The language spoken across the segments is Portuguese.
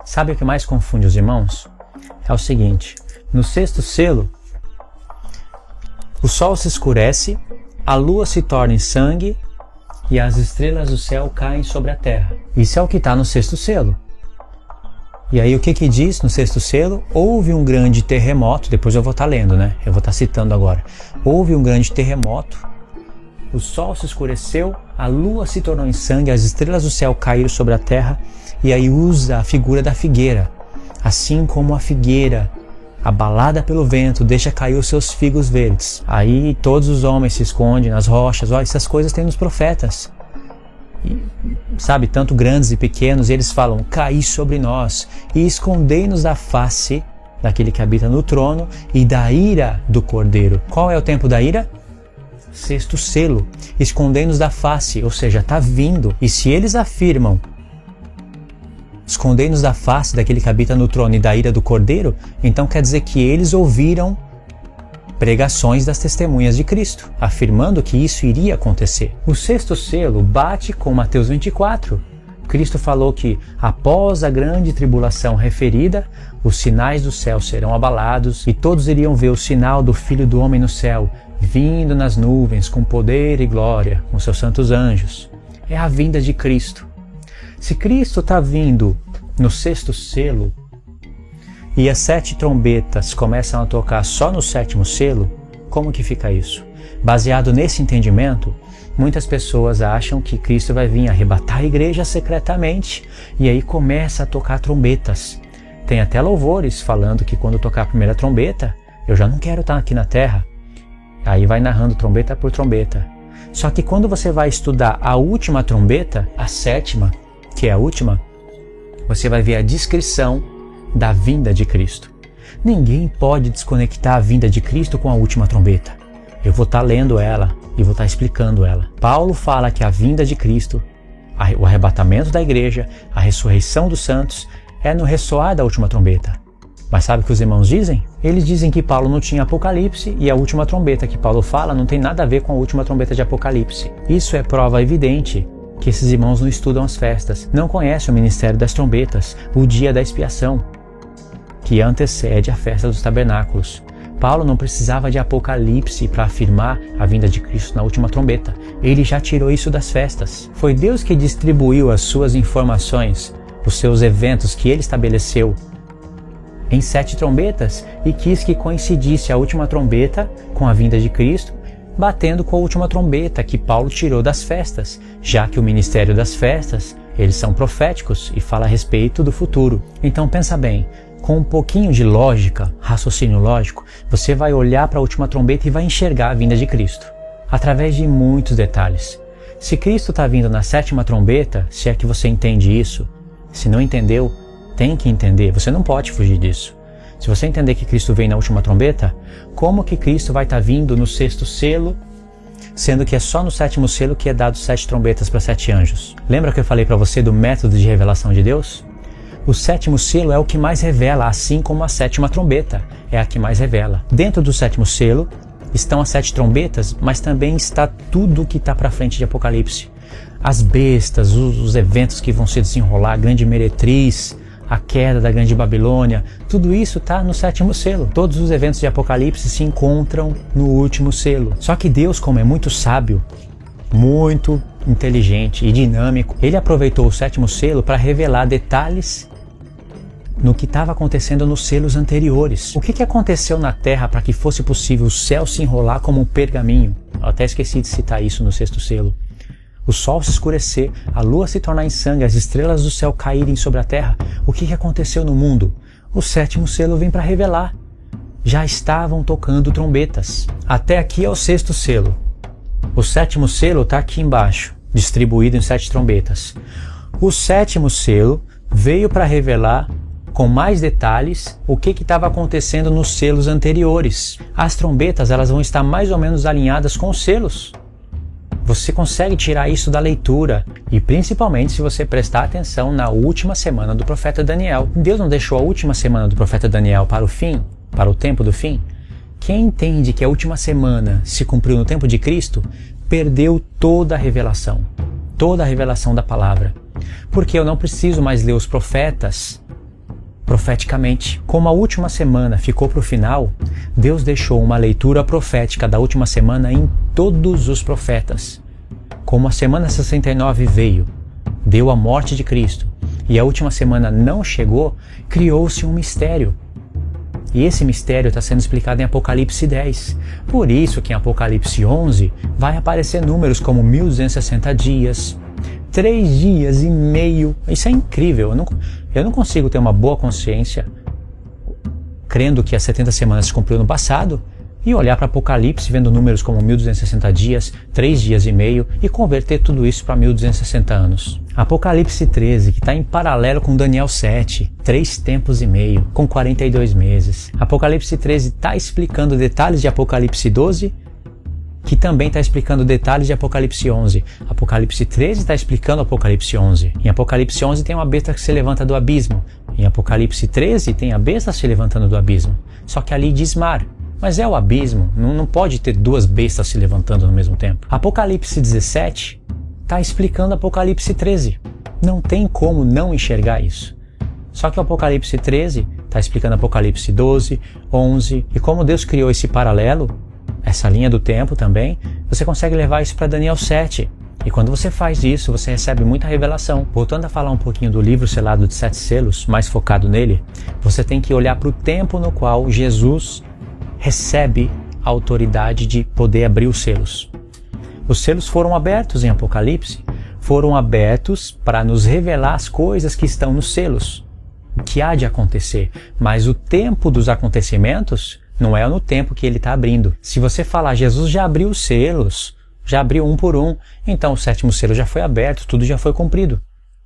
Sabe o que mais confunde os irmãos? É o seguinte, no sexto selo, o sol se escurece, a lua se torna em sangue e as estrelas do céu caem sobre a terra. Isso é o que está no sexto selo. E aí o que diz no sexto selo? Houve um grande terremoto, depois eu vou estar lendo, né? Eu vou estar citando agora. Houve um grande terremoto, o sol se escureceu, a lua se tornou em sangue, as estrelas do céu caíram sobre a terra, e aí usa a figura da figueira. Assim como a figueira, abalada pelo vento, deixa cair os seus figos verdes. Aí todos os homens se escondem nas rochas. Olha, essas coisas tem nos profetas. E, sabe, tanto grandes e pequenos, eles falam, caí sobre nós e escondei-nos da face daquele que habita no trono e da ira do Cordeiro. Qual é o tempo da ira? Sexto selo. Escondei-nos da face, ou seja, está vindo. E se eles afirmam, escondei-nos da face daquele que habita no trono e da ira do Cordeiro, então quer dizer que eles ouviram pregações das testemunhas de Cristo, afirmando que isso iria acontecer. O sexto selo bate com Mateus 24. Cristo falou que após a grande tribulação referida, os sinais do céu serão abalados e todos iriam ver o sinal do Filho do Homem no céu, vindo nas nuvens com poder e glória, com seus santos anjos. É a vinda de Cristo. Se Cristo está vindo no sexto selo, e as 7 trombetas começam a tocar só no sétimo selo, como que fica isso? Baseado nesse entendimento, muitas pessoas acham que Cristo vai vir arrebatar a igreja secretamente e aí começa a tocar trombetas. Tem até louvores falando que quando tocar a primeira trombeta, eu já não quero estar aqui na terra. Aí vai narrando trombeta por trombeta. Só que quando você vai estudar a última trombeta, a sétima, que é a última, você vai ver a descrição da vinda de Cristo. Ninguém pode desconectar a vinda de Cristo com a última trombeta. Eu vou estar lendo ela e vou estar explicando ela. Paulo fala que a vinda de Cristo, o arrebatamento da igreja, a ressurreição dos santos, é no ressoar da última trombeta. Mas sabe o que os irmãos dizem? Eles dizem que Paulo não tinha Apocalipse e a última trombeta que Paulo fala não tem nada a ver com a última trombeta de Apocalipse. Isso é prova evidente que esses irmãos não estudam as festas, não conhecem o ministério das trombetas, o dia da expiação, que antecede a festa dos tabernáculos. Paulo não precisava de Apocalipse para afirmar a vinda de Cristo na última trombeta. Ele já tirou isso das festas. Foi Deus que distribuiu as suas informações, os seus eventos que ele estabeleceu em 7 trombetas e quis que coincidisse a última trombeta com a vinda de Cristo, batendo com a última trombeta que Paulo tirou das festas, já que o ministério das festas, eles são proféticos e fala a respeito do futuro. Então pensa bem, com um pouquinho de lógica, raciocínio lógico, você vai olhar para a última trombeta e vai enxergar a vinda de Cristo, através de muitos detalhes. Se Cristo está vindo na 7ª trombeta, se é que você entende isso, se não entendeu, tem que entender, você não pode fugir disso. Se você entender que Cristo vem na última trombeta, como que Cristo vai estar vindo no 6º selo, sendo que é só no 7º selo que é dado 7 trombetas para 7 anjos? Lembra que eu falei para você do método de revelação de Deus? O 7º selo é o que mais revela, assim como a 7ª trombeta é a que mais revela. Dentro do 7º selo estão as 7 trombetas, mas também está tudo o que está para frente de Apocalipse. As bestas, os eventos que vão se desenrolar, a grande meretriz, a queda da grande Babilônia, tudo isso está no 7º selo. Todos os eventos de Apocalipse se encontram no último selo. Só que Deus, como é muito sábio, muito inteligente e dinâmico, ele aproveitou o 7º selo para revelar detalhes no que estava acontecendo nos selos anteriores. O que aconteceu na Terra para que fosse possível o céu se enrolar como um pergaminho? Eu até esqueci de citar isso no 6º selo. O sol se escurecer, a lua se tornar em sangue, as estrelas do céu caírem sobre a terra. O que aconteceu no mundo? O 7º selo vem para revelar. Já estavam tocando trombetas. Até aqui é o 6º selo. O 7º selo está aqui embaixo, distribuído em 7 trombetas. O 7º selo veio para revelar com mais detalhes o que estava acontecendo nos selos anteriores. As trombetas elas vão estar mais ou menos alinhadas com os selos. Você consegue tirar isso da leitura e principalmente se você prestar atenção na última semana do profeta Daniel. Deus não deixou a última semana do profeta Daniel para o fim, para o tempo do fim? Quem entende que a última semana se cumpriu no tempo de Cristo, perdeu toda a revelação da palavra. Porque eu não preciso mais ler os profetas profeticamente. Como a última semana ficou para o final, Deus deixou uma leitura profética da última semana em todos os profetas. Como a semana 69 veio, deu a morte de Cristo, e a última semana não chegou, criou-se um mistério. E esse mistério está sendo explicado em Apocalipse 10. Por isso que em Apocalipse 11 vai aparecer números como 1260 dias, 3 dias e meio. Isso é incrível. Eu não consigo ter uma boa consciência crendo que as 70 semanas se cumpriu no passado e olhar para Apocalipse vendo números como 1260 dias, 3 dias e meio e converter tudo isso para 1260 anos. Apocalipse 13, que está em paralelo com Daniel 7, 3 tempos e meio, com 42 meses. Apocalipse 13 está explicando detalhes de Apocalipse 12, que também está explicando detalhes de Apocalipse 11. Apocalipse 13 está explicando Apocalipse 11. Em Apocalipse 11 tem uma besta que se levanta do abismo. Em Apocalipse 13 tem a besta se levantando do abismo. Só que ali diz mar. Mas é o abismo, não pode ter 2 bestas se levantando no mesmo tempo. Apocalipse 17 está explicando Apocalipse 13. Não tem como não enxergar isso. Só que o Apocalipse 13 está explicando Apocalipse 12, 11, e como Deus criou esse paralelo, essa linha do tempo também, você consegue levar isso para Daniel 7. E quando você faz isso, você recebe muita revelação. Voltando a falar um pouquinho do livro selado de 7 selos, mais focado nele, você tem que olhar para o tempo no qual Jesus recebe a autoridade de poder abrir os selos. Os selos foram abertos em Apocalipse, foram abertos para nos revelar as coisas que estão nos selos, o que há de acontecer, mas o tempo dos acontecimentos não é no tempo que ele está abrindo. Se você falar, Jesus já abriu os selos, já abriu um por um, então o 7º selo já foi aberto, tudo já foi cumprido.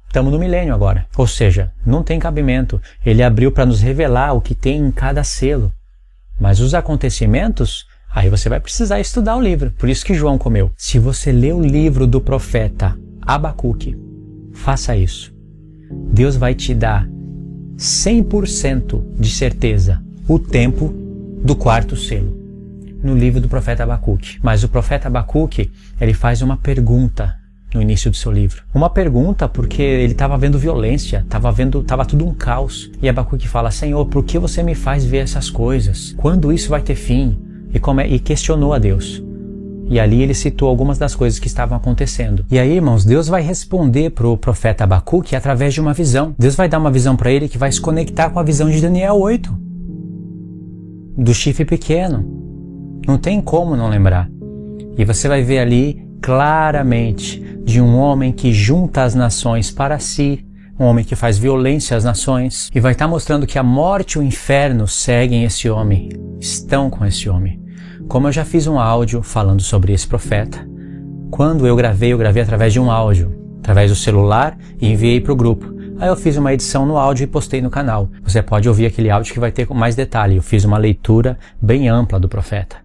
Estamos no milênio agora. Ou seja, não tem cabimento. Ele abriu para nos revelar o que tem em cada selo. Mas os acontecimentos, aí você vai precisar estudar o livro. Por isso que João comeu. Se você ler o livro do profeta Abacuque, faça isso. Deus vai te dar 100% de certeza o tempo do 4º selo no livro do profeta Abacuque. Mas o profeta Abacuque, ele faz uma pergunta no início do seu livro. Uma pergunta porque ele estava vendo violência, estava tudo um caos. E Abacuque fala, Senhor, por que você me faz ver essas coisas? Quando isso vai ter fim? E questionou a Deus. E ali ele citou algumas das coisas que estavam acontecendo. E aí, irmãos, Deus vai responder para o profeta Abacuque através de uma visão. Deus vai dar uma visão para ele que vai se conectar com a visão de Daniel 8. Do chifre pequeno. Não tem como não lembrar. E você vai ver ali claramente de um homem que junta as nações para si, um homem que faz violência às nações, e vai estar mostrando que a morte e o inferno seguem esse homem, estão com esse homem. Como eu já fiz um áudio falando sobre esse profeta, quando eu gravei através de um áudio, através do celular, e enviei para o grupo. Aí eu fiz uma edição no áudio e postei no canal. Você pode ouvir aquele áudio que vai ter mais detalhe. Eu fiz uma leitura bem ampla do profeta.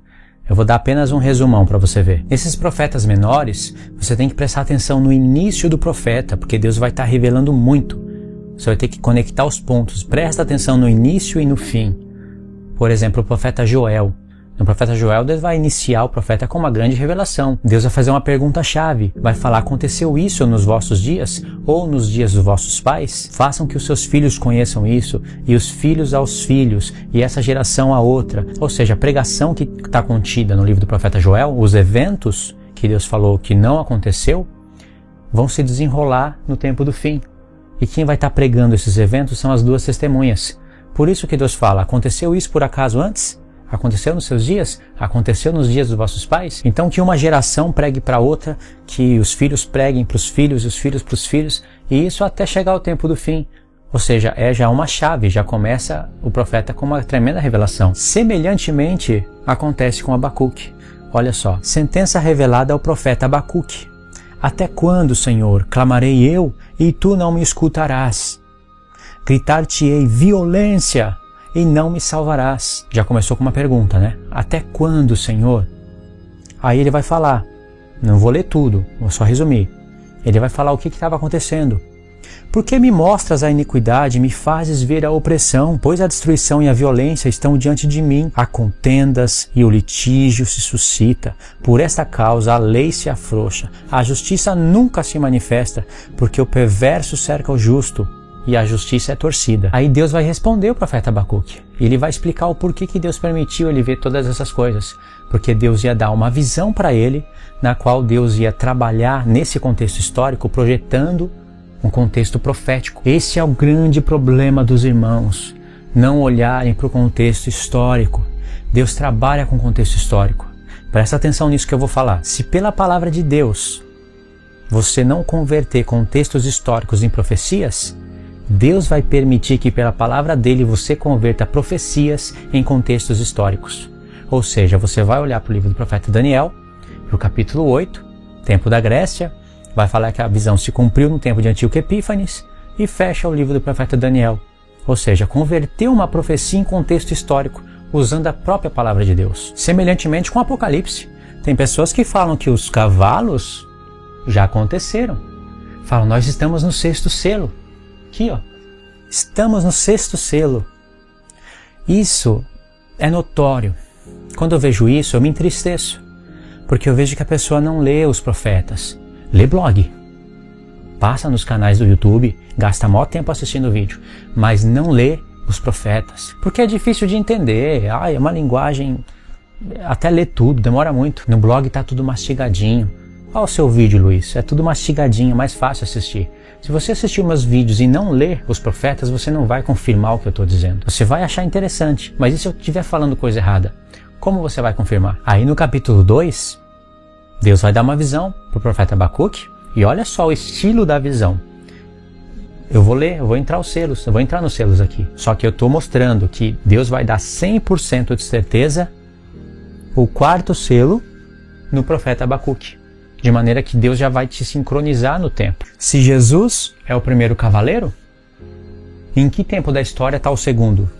Eu vou dar apenas um resumão para você ver. Esses profetas menores, você tem que prestar atenção no início do profeta, porque Deus vai estar revelando muito. Você vai ter que conectar os pontos. Presta atenção no início e no fim. Por exemplo, o profeta Joel. No profeta Joel, Deus vai iniciar o profeta com uma grande revelação. Deus vai fazer uma pergunta-chave. Vai falar, aconteceu isso nos vossos dias? Ou nos dias dos vossos pais? Façam que os seus filhos conheçam isso, e os filhos aos filhos, e essa geração a outra. Ou seja, a pregação que está contida no livro do profeta Joel, os eventos que Deus falou que não aconteceu, vão se desenrolar no tempo do fim. E quem vai estar pregando esses eventos são as 2 testemunhas. Por isso que Deus fala, aconteceu isso por acaso antes? Aconteceu nos seus dias? Aconteceu nos dias dos vossos pais? Então que uma geração pregue para outra, que os filhos preguem para os filhos e os filhos para os filhos, e isso até chegar ao tempo do fim. Ou seja, é já uma chave, já começa o profeta com uma tremenda revelação. Semelhantemente, acontece com Abacuque. Olha só, sentença revelada ao profeta Abacuque. Até quando, Senhor, clamarei eu, e tu não me escutarás? Gritar-te-ei violência, e não me salvarás. Já começou com uma pergunta, né? Até quando, Senhor? Aí ele vai falar, não vou ler tudo, vou só resumir. Ele vai falar o que estava acontecendo. Por que me mostras a iniquidade e me fazes ver a opressão? Pois a destruição e a violência estão diante de mim. Há contendas e o litígio se suscita. Por esta causa a lei se afrouxa. A justiça nunca se manifesta, porque o perverso cerca o justo. e a justiça é torcida. Aí Deus vai responder o profeta Abacuque. Ele vai explicar o porquê que Deus permitiu ele ver todas essas coisas. Porque Deus ia dar uma visão para ele, na qual Deus ia trabalhar nesse contexto histórico, projetando um contexto profético. Esse é o grande problema dos irmãos, não olharem para o contexto histórico. Deus trabalha com contexto histórico. Presta atenção nisso que eu vou falar. Se pela palavra de Deus você não converter contextos históricos em profecias, Deus vai permitir que pela palavra dele você converta profecias em contextos históricos. Ou seja, você vai olhar para o livro do profeta Daniel, para o capítulo 8, tempo da Grécia, vai falar que a visão se cumpriu no tempo de Antíoco Epífanes e fecha o livro do profeta Daniel. Ou seja, converteu uma profecia em contexto histórico, usando a própria palavra de Deus. Semelhantemente com o Apocalipse. Tem pessoas que falam que os cavalos já aconteceram. Falam, nós estamos no 6º selo. Aqui, ó. Estamos no 6º selo. Isso é notório. Quando eu vejo isso, eu me entristeço. Porque eu vejo que a pessoa não lê os profetas. Lê blog. Passa nos canais do YouTube, gasta maior tempo assistindo o vídeo, mas não lê os profetas. Porque é difícil de entender. É uma linguagem... Até ler tudo, demora muito. No blog tá tudo mastigadinho. Olha o seu vídeo, Luiz. É tudo mastigadinho, é mais fácil assistir. Se você assistir meus vídeos e não ler os profetas, você não vai confirmar o que eu estou dizendo. Você vai achar interessante, mas e se eu estiver falando coisa errada? Como você vai confirmar? Aí no capítulo 2, Deus vai dar uma visão para o profeta Abacuque, e olha só o estilo da visão. Eu vou ler, eu vou entrar nos selos aqui. Só que eu estou mostrando que Deus vai dar 100% de certeza o 4º selo no profeta Abacuque. De maneira que Deus já vai te sincronizar no tempo. Se Jesus é o primeiro cavaleiro, em que tempo da história está o segundo?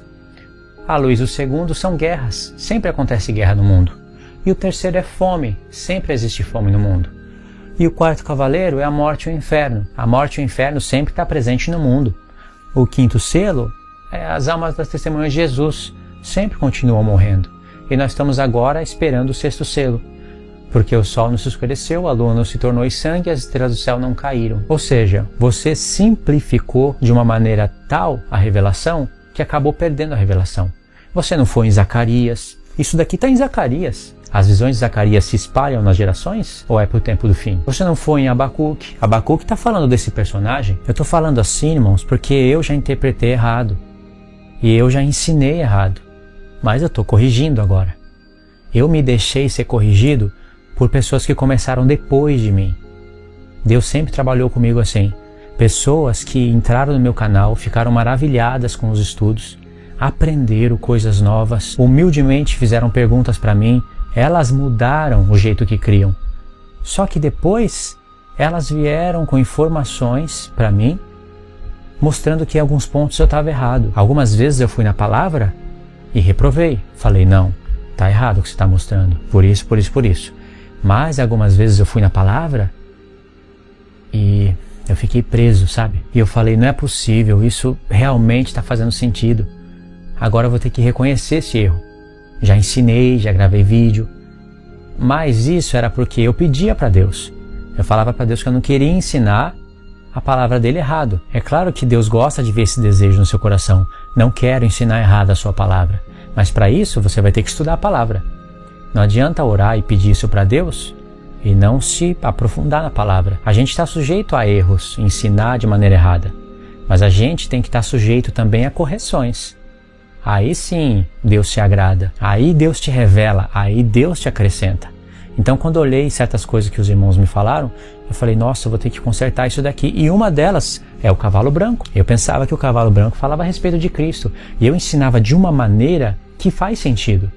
Ah, Luiz, o segundo são guerras. Sempre acontece guerra no mundo. E o terceiro é fome. Sempre existe fome no mundo. E o 4º cavaleiro é a morte e o inferno. A morte e o inferno sempre está presente no mundo. O 5º selo é as almas das testemunhas de Jesus. Sempre continuam morrendo. E nós estamos agora esperando o 6º selo. Porque o sol não se escureceu, a lua não se tornou sangue, as estrelas do céu não caíram. Ou seja, você simplificou de uma maneira tal a revelação que acabou perdendo a revelação. Você não foi em Zacarias. Isso daqui está em Zacarias. As visões de Zacarias se espalham nas gerações? Ou é para o tempo do fim? Você não foi em Abacuque. Abacuque está falando desse personagem. Eu estou falando assim, irmãos, porque eu já interpretei errado. E eu já ensinei errado. Mas eu estou corrigindo agora. Eu me deixei ser corrigido por pessoas que começaram depois de mim. Deus sempre trabalhou comigo assim. Pessoas que entraram no meu canal, ficaram maravilhadas com os estudos, aprenderam coisas novas, humildemente fizeram perguntas para mim, elas mudaram o jeito que criam. Só que depois, elas vieram com informações para mim, mostrando que em alguns pontos eu estava errado. Algumas vezes eu fui na palavra e reprovei. Falei, não, está errado o que você está mostrando, por isso, por isso, por isso. Mas algumas vezes eu fui na palavra e eu fiquei preso, sabe? E eu falei, não é possível, isso realmente está fazendo sentido. Agora eu vou ter que reconhecer esse erro. Já ensinei, já gravei vídeo. Mas isso era porque eu pedia para Deus. Eu falava para Deus que eu não queria ensinar a palavra dele errado. É claro que Deus gosta de ver esse desejo no seu coração. Não quero ensinar errado a sua palavra. Mas para isso você vai ter que estudar a palavra. Não adianta orar e pedir isso para Deus e não se aprofundar na palavra. A gente está sujeito a erros, ensinar de maneira errada. Mas a gente tem que estar sujeito também a correções. Aí sim Deus se agrada. Aí Deus te revela. Aí Deus te acrescenta. Então quando eu olhei certas coisas que os irmãos me falaram, eu falei, nossa, eu vou ter que consertar isso daqui. E uma delas é o cavalo branco. Eu pensava que o cavalo branco falava a respeito de Cristo. E eu ensinava de uma maneira que faz sentido.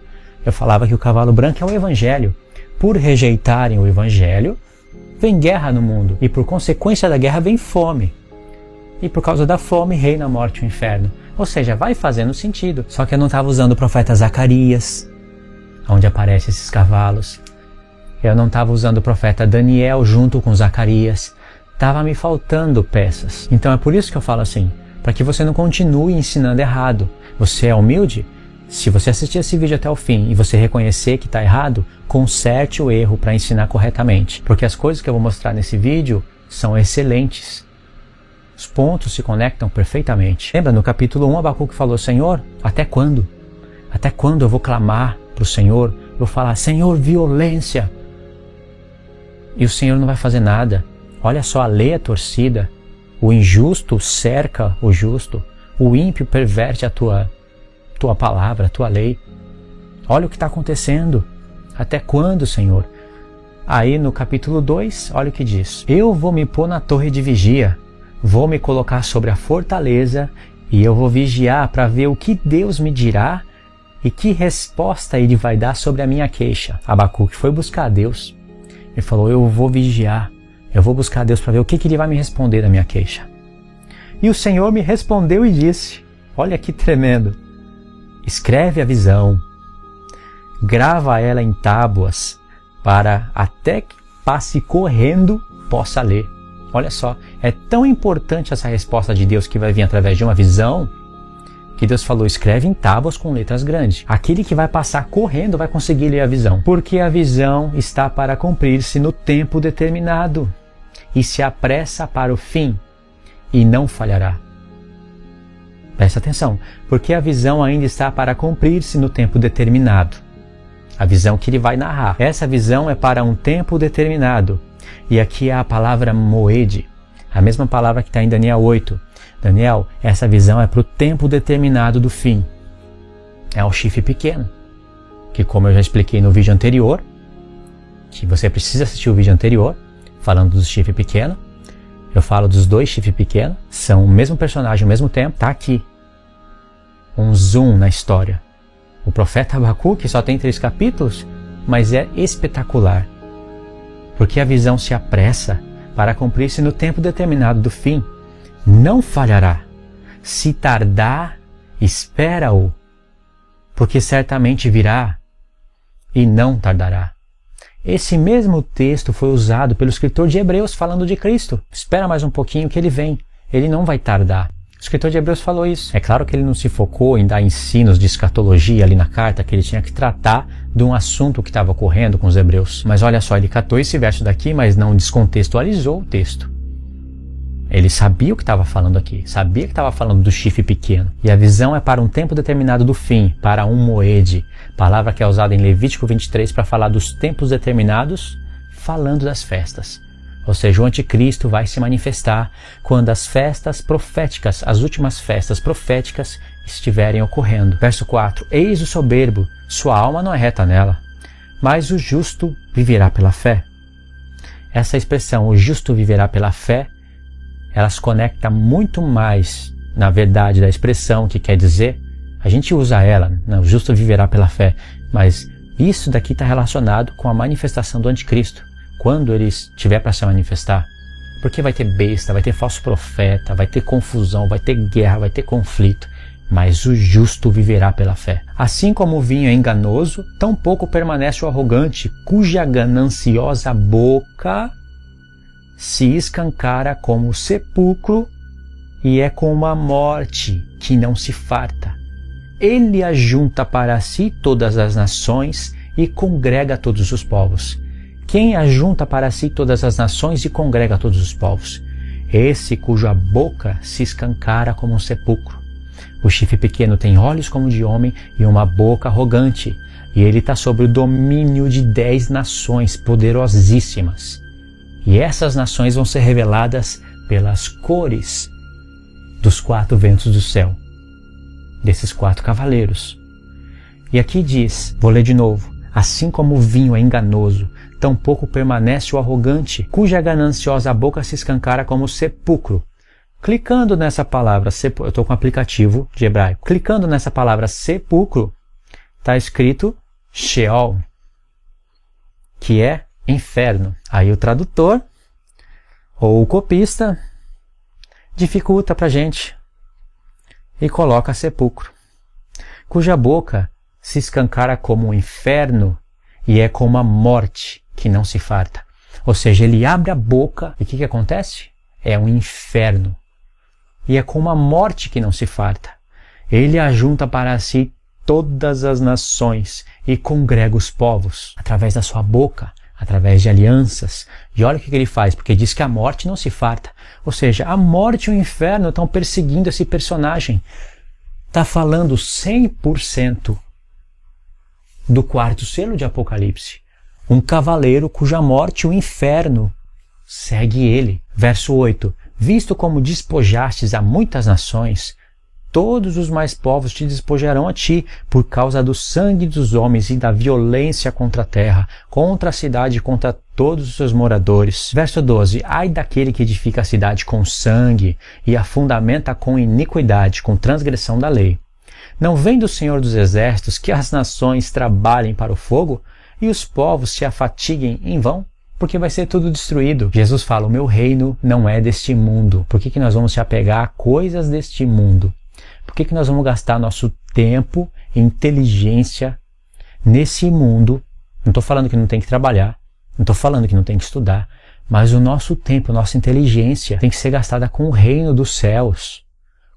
Eu falava que o cavalo branco é o Evangelho. Por rejeitarem o Evangelho, vem guerra no mundo. E por consequência da guerra vem fome. E por causa da fome reina a morte e o inferno. Ou seja, vai fazendo sentido. Só que eu não estava usando o profeta Zacarias, onde aparecem esses cavalos. Eu não estava usando o profeta Daniel junto com Zacarias. Estava me faltando peças. Então é por isso que eu falo assim, para que você não continue ensinando errado. Você é humilde? Se você assistir esse vídeo até o fim e você reconhecer que está errado, conserte o erro para ensinar corretamente. Porque as coisas que eu vou mostrar nesse vídeo são excelentes. Os pontos se conectam perfeitamente. Lembra, no capítulo 1, Abacuque falou: Senhor, até quando? Até quando eu vou clamar para o Senhor? Eu vou falar: Senhor, violência. E o Senhor não vai fazer nada. Olha só, a lei é torcida. O injusto cerca o justo. O ímpio perverte a tua palavra, a tua lei. Olha o que está acontecendo. Até quando, Senhor? Aí no capítulo 2, olha o que diz: eu vou me pôr na torre de vigia, vou me colocar sobre a fortaleza e eu vou vigiar para ver o que Deus me dirá e que resposta Ele vai dar sobre a minha queixa. Abacuque foi buscar a Deus. Ele falou: eu vou vigiar, eu vou buscar a Deus para ver o que Ele vai me responder da minha queixa. E o Senhor me respondeu e disse: olha que tremendo, escreve a visão, grava ela em tábuas, para até que passe correndo possa ler. Olha só, é tão importante essa resposta de Deus que vai vir através de uma visão, que Deus falou: escreve em tábuas com letras grandes. Aquele que vai passar correndo vai conseguir ler a visão, porque a visão está para cumprir-se no tempo determinado, e se apressa para o fim, e não falhará. Presta atenção, porque a visão ainda está para cumprir-se no tempo determinado. A visão que ele vai narrar. Essa visão é para um tempo determinado. E aqui é a palavra moed, a mesma palavra que está em Daniel 8. Daniel, essa visão é para o tempo determinado do fim. É o chifre pequeno, que, como eu já expliquei no vídeo anterior, que você precisa assistir o vídeo anterior, falando do chifre pequeno. Eu falo dos dois chifres pequenos, são o mesmo personagem ao mesmo tempo. Está aqui um zoom na história. O profeta Abacuque só tem 3 capítulos, mas é espetacular, porque a visão se apressa para cumprir-se no tempo determinado do fim. Não falhará. Se tardar, espera-o, porque certamente virá e não tardará. Esse mesmo texto foi usado pelo escritor de Hebreus falando de Cristo. Espera mais um pouquinho que ele vem, ele não vai tardar. O escritor de Hebreus falou isso. É claro que ele não se focou em dar ensinos de escatologia ali na carta, que ele tinha que tratar de um assunto que estava ocorrendo com os hebreus. Mas olha só, ele catou esse verso daqui, mas não descontextualizou o texto. Ele sabia o que estava falando aqui, sabia que estava falando do chifre pequeno. E a visão é para um tempo determinado do fim, para um moed, palavra que é usada em Levítico 23 para falar dos tempos determinados, falando das festas. Ou seja, o anticristo vai se manifestar quando as festas proféticas, as últimas festas proféticas, estiverem ocorrendo. Verso 4. Eis o soberbo, sua alma não é reta nela, mas o justo viverá pela fé. Essa expressão, o justo viverá pela fé, ela se conecta muito mais, na verdade, da expressão que quer dizer, a gente usa ela, o justo viverá pela fé, mas isso daqui está relacionado com a manifestação do anticristo. Quando ele estiver para se manifestar, porque vai ter besta, vai ter falso profeta, vai ter confusão, vai ter guerra, vai ter conflito, mas o justo viverá pela fé. Assim como o vinho é enganoso, tampouco permanece o arrogante, cuja gananciosa boca se escancara como o sepulcro e é como a morte que não se farta. Ele ajunta para si todas as nações e congrega todos os povos. Quem ajunta para si todas as nações e congrega todos os povos? Esse cuja boca se escancara como um sepulcro. O chifre pequeno tem olhos como de homem e uma boca arrogante, e ele está sob o domínio de 10 nações poderosíssimas. E essas nações vão ser reveladas pelas cores dos 4 ventos do céu, desses 4 cavaleiros. E aqui diz, vou ler de novo: assim como o vinho é enganoso, tampouco permanece o arrogante, cuja gananciosa boca se escancara como o sepulcro. Clicando nessa palavra, eu estou com o aplicativo de hebraico. Clicando nessa palavra sepulcro, está escrito Sheol, que é inferno. Aí o tradutor, ou o copista, dificulta para a gente e coloca sepulcro, cuja boca se escancara como um inferno e é como a morte que não se farta. Ou seja, ele abre a boca e o que acontece? É um inferno. E é como a morte que não se farta. Ele ajunta para si todas as nações e congrega os povos. Através da sua boca, através de alianças. E olha o que ele faz, porque diz que a morte não se farta. Ou seja, a morte e o inferno estão perseguindo esse personagem. Está falando 100% do quarto selo de Apocalipse. Um cavaleiro cuja morte e o inferno segue ele. Verso 8. Visto como despojastes a muitas nações, todos os mais povos te despojarão a ti, por causa do sangue dos homens e da violência contra a terra, contra a cidade e contra todos os seus moradores. Verso 12. Ai daquele que edifica a cidade com sangue e a fundamenta com iniquidade, com transgressão da lei. Não vem do Senhor dos Exércitos que as nações trabalhem para o fogo e os povos se afatiguem em vão? Porque vai ser tudo destruído. Jesus fala, o meu reino não é deste mundo. Por que nós vamos se apegar a coisas deste mundo? Por que nós vamos gastar nosso tempo e inteligência nesse mundo? Não estou falando que não tem que trabalhar, não estou falando que não tem que estudar, mas o nosso tempo, nossa inteligência tem que ser gastada com o reino dos céus,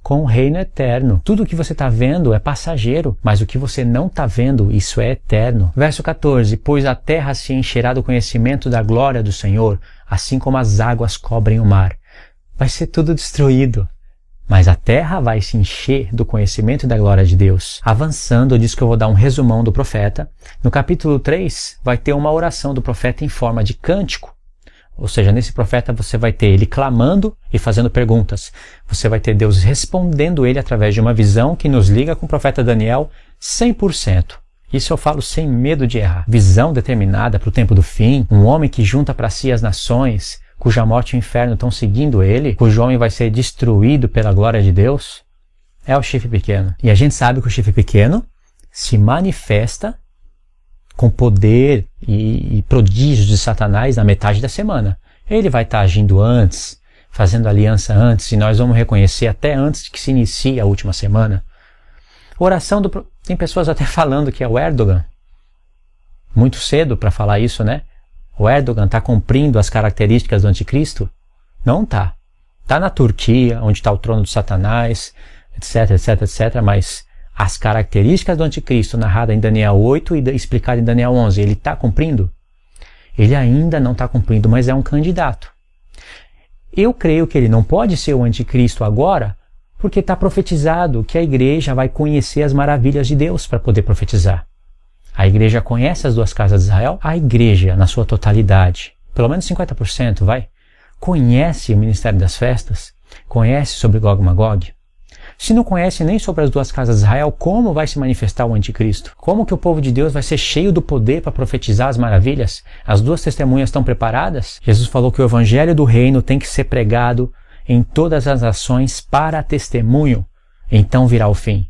com o reino eterno. Tudo o que você está vendo é passageiro, mas o que você não está vendo, isso é eterno. Verso 14. Pois a terra se encherá do conhecimento da glória do Senhor, assim como as águas cobrem o mar. Vai ser tudo destruído, mas a terra vai se encher do conhecimento da glória de Deus. Avançando, eu disse que eu vou dar um resumão do profeta. No capítulo 3, vai ter uma oração do profeta em forma de cântico. Ou seja, nesse profeta você vai ter ele clamando e fazendo perguntas. Você vai ter Deus respondendo ele através de uma visão que nos liga com o profeta Daniel 100%. Isso eu falo sem medo de errar. Visão determinada para o tempo do fim, um homem que junta para si as nações, cuja morte e o inferno estão seguindo ele, cujo homem vai ser destruído pela glória de Deus, é o chifre pequeno. E a gente sabe que o chifre pequeno se manifesta com poder e prodígios de Satanás na metade da semana. Ele vai estar agindo antes, fazendo aliança antes, e nós vamos reconhecer até antes de que se inicie a última semana. Oração do... Tem pessoas até falando que é o Erdogan. Muito cedo para falar isso, né? O Erdogan está cumprindo as características do anticristo? Não está. Está na Turquia, onde está o trono de Satanás, etc, etc, etc, mas as características do anticristo narradas em Daniel 8 e explicadas em Daniel 11, ele está cumprindo? Ele ainda não está cumprindo, mas é um candidato. Eu creio que ele não pode ser o anticristo agora, porque está profetizado que a igreja vai conhecer as maravilhas de Deus para poder profetizar. A igreja conhece as duas casas de Israel? A igreja, na sua totalidade, pelo menos 50%, conhece o ministério das festas? Conhece sobre Gog e Magog? Se não conhece nem sobre as duas casas de Israel, como vai se manifestar o anticristo? Como que o povo de Deus vai ser cheio do poder para profetizar as maravilhas? As duas testemunhas estão preparadas? Jesus falou que o evangelho do reino tem que ser pregado em todas as nações para testemunho. Então virá o fim.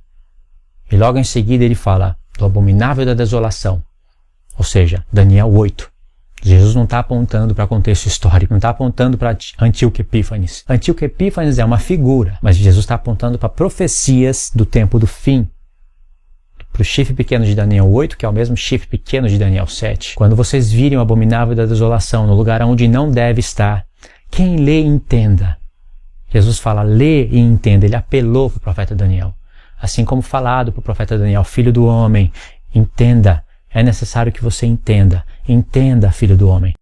E logo em seguida ele fala do abominável da desolação. Ou seja, Daniel 8. Jesus não está apontando para contexto histórico, não está apontando para Antíoco Epífanes. Antíoco Epífanes é uma figura, mas Jesus está apontando para profecias do tempo do fim. Para o chifre pequeno de Daniel 8, que é o mesmo chifre pequeno de Daniel 7. Quando vocês virem o abominável da desolação no lugar onde não deve estar, quem lê, entenda. Jesus fala, lê e entenda. Ele apelou para o profeta Daniel. Assim como falado para o profeta Daniel, filho do homem, entenda. É necessário que você entenda. Entenda, filho do homem.